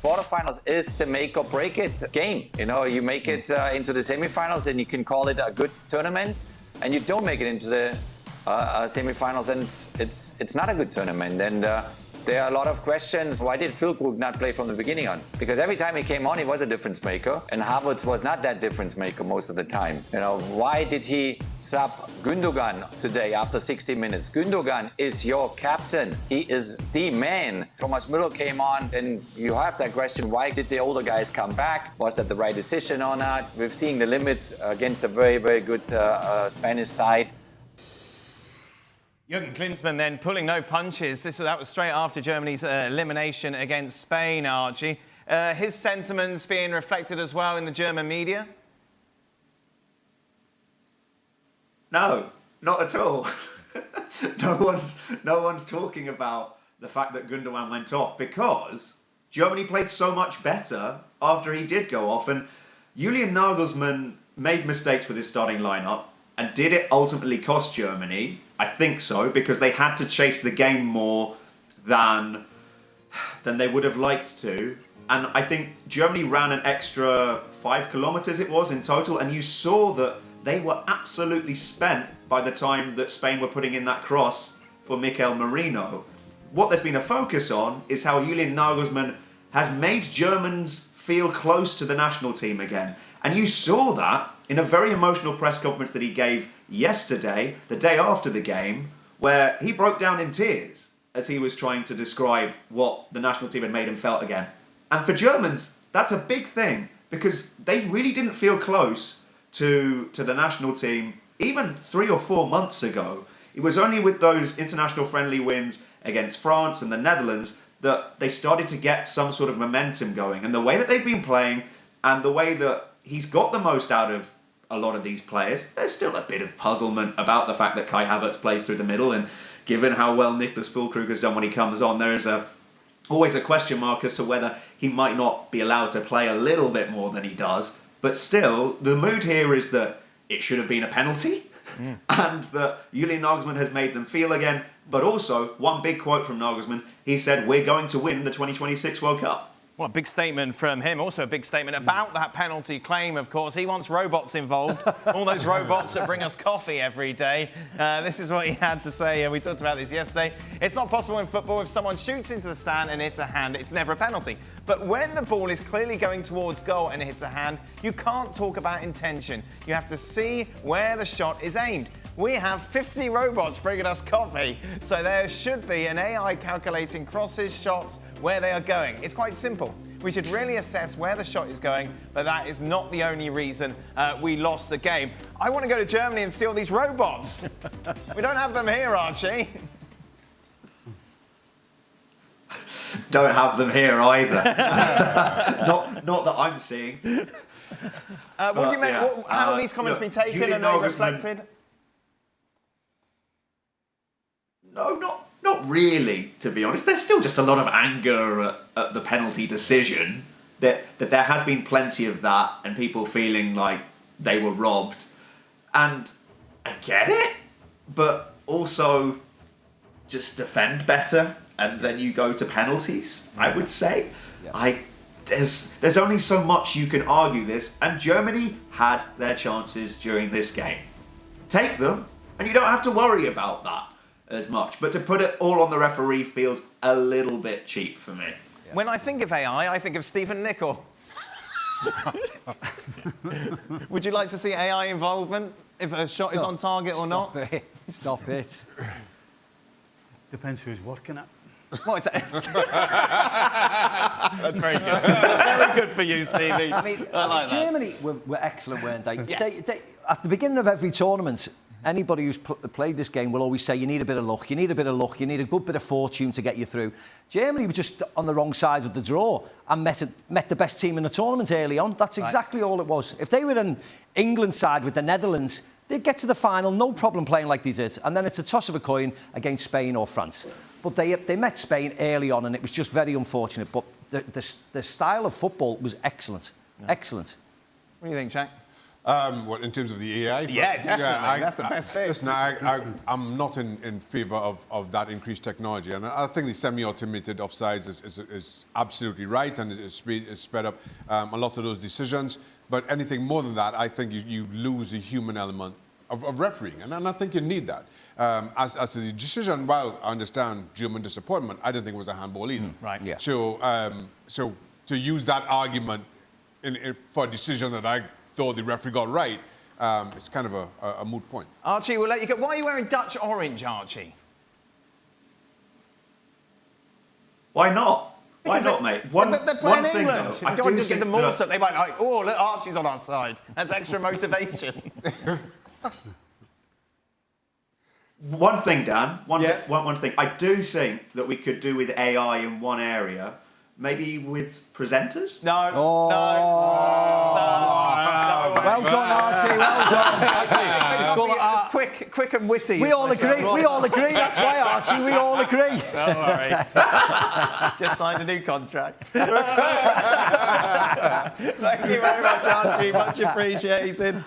Quarterfinals is the make or break it game. You know, you make it into the semifinals and you can call it a good tournament, and you don't make it into the semifinals and it's not a good tournament. And there are a lot of questions. Why did Füllkrug not play from the beginning on? Because every time he came on, he was a difference maker, and Havertz was not that difference maker most of the time. You know, why did he sub Gündogan today after 60 minutes? Gündogan is your captain. He is the man. Thomas Müller came on, and you have that question, why did the older guys come back? Was that the right decision or not? We've seen the limits against a very, very good Spanish side. Jurgen Klinsmann then pulling no punches. That was straight after Germany's elimination against Spain, Archie. His sentiments being reflected as well in the German media? No, not at all. No one's talking about the fact that Gündogan went off, because Germany played so much better after he did go off, and Julian Nagelsmann made mistakes with his starting lineup. And did it ultimately cost Germany? I think so, because they had to chase the game more than they would have liked to. And I think Germany ran an extra 5 kilometres it was in total, and you saw that they were absolutely spent by the time that Spain were putting in that cross for Mikel Merino. What there's been a focus on is how Julian Nagelsmann has made Germans feel close to the national team again. And you saw that in a very emotional press conference that he gave yesterday, the day after the game, where he broke down in tears as he was trying to describe what the national team had made him felt again. And for Germans, that's a big thing, because they really didn't feel close to the national team even 3 or 4 months ago. It was only with those international friendly wins against France and the Netherlands that they started to get some sort of momentum going. And the way that they've been playing, and the way that he's got the most out of a lot of these players, there's still a bit of puzzlement about the fact that Kai Havertz plays through the middle, and given how well Nicol Füllkrug has done when he comes on, there is always a question mark as to whether he might not be allowed to play a little bit more than he does. But still, the mood here is that it should have been a penalty, and that Julian Nagelsmann has made them feel again. But also, one big quote from Nagelsmann, he said, "We're going to win the 2026 World Cup." Well, a big statement from him. Also a big statement about that penalty claim, of course. He wants robots involved. All those robots that bring us coffee every day. This is what he had to say, and we talked about this yesterday. It's not possible in football if someone shoots into the stand and hits a hand, it's never a penalty. But when the ball is clearly going towards goal and hits a hand, you can't talk about intention. You have to see where the shot is aimed. We have 50 robots bringing us coffee, so there should be an AI calculating crosses, shots, where they are going. It's quite simple. We should really assess where the shot is going, but that is not the only reason we lost the game. I want to go to Germany and see all these robots. We don't have them here, Archie. Don't have them here either. not that I'm seeing. What do you make? How have these comments been taken? Julian And they Nagelsmann, reflected? No, not really, to be honest. There's still just a lot of anger at the penalty decision. That there has been plenty of that, and people feeling like they were robbed. And I get it, but also just defend better, and then you go to penalties, I would say. Yeah. There's only so much you can argue this, and Germany had their chances during this game. Take them, and you don't have to worry about that as much. But to put it all on the referee feels a little bit cheap for me. Yeah. When I think of AI, I think of Stephen Nicol. Would you like to see AI involvement if a shot is on target or not? Stop it. Depends who's working it. Well, that's very good. Very good for you, Stevie. I mean, Germany were excellent, weren't they? Yes. They? At the beginning of every tournament, anybody who's played this game will always say you need a bit of luck, you need a bit of luck, you need a good bit of fortune to get you through. Germany were just on the wrong side of the draw and met the best team in the tournament early on. That's exactly all it was. If they were an England side with the Netherlands, they'd get to the final, no problem playing like they did. And then it's a toss of a coin against Spain or France. But they met Spain early on, and it was just very unfortunate. But the style of football was excellent. Yeah. Excellent. What do you think, Shaq? What, in terms of the AI? Yeah, definitely. That's the best thing. Listen, I'm not in favour of that increased technology. And I think the semi-automated offsides is absolutely right and is sped up a lot of those decisions. But anything more than that, I think you lose the human element of refereeing. And I think you need that. As to the decision, well, I understand German disappointment. I didn't think it was a handball either. Right. Yeah. So to use that argument for a decision that I thought the referee got right, it's kind of a moot point. Archie, we'll let you go. Why are you wearing Dutch orange, Archie? Why not? Why not, mate? They're playing thing, England. though, I don't do just give think them more that- stuff. They might like, oh, look, Archie's on our side. That's extra motivation. One thing, Dan. Yes. One thing. I do think that we could do with AI in one area, maybe with presenters. No. Oh. No. Well done, Archie. Well done. It's quick and witty. We all agree. We all agree. That's why, Archie. We all agree. Don't worry. Just signed a new contract. Thank you very much, Archie. Much appreciated.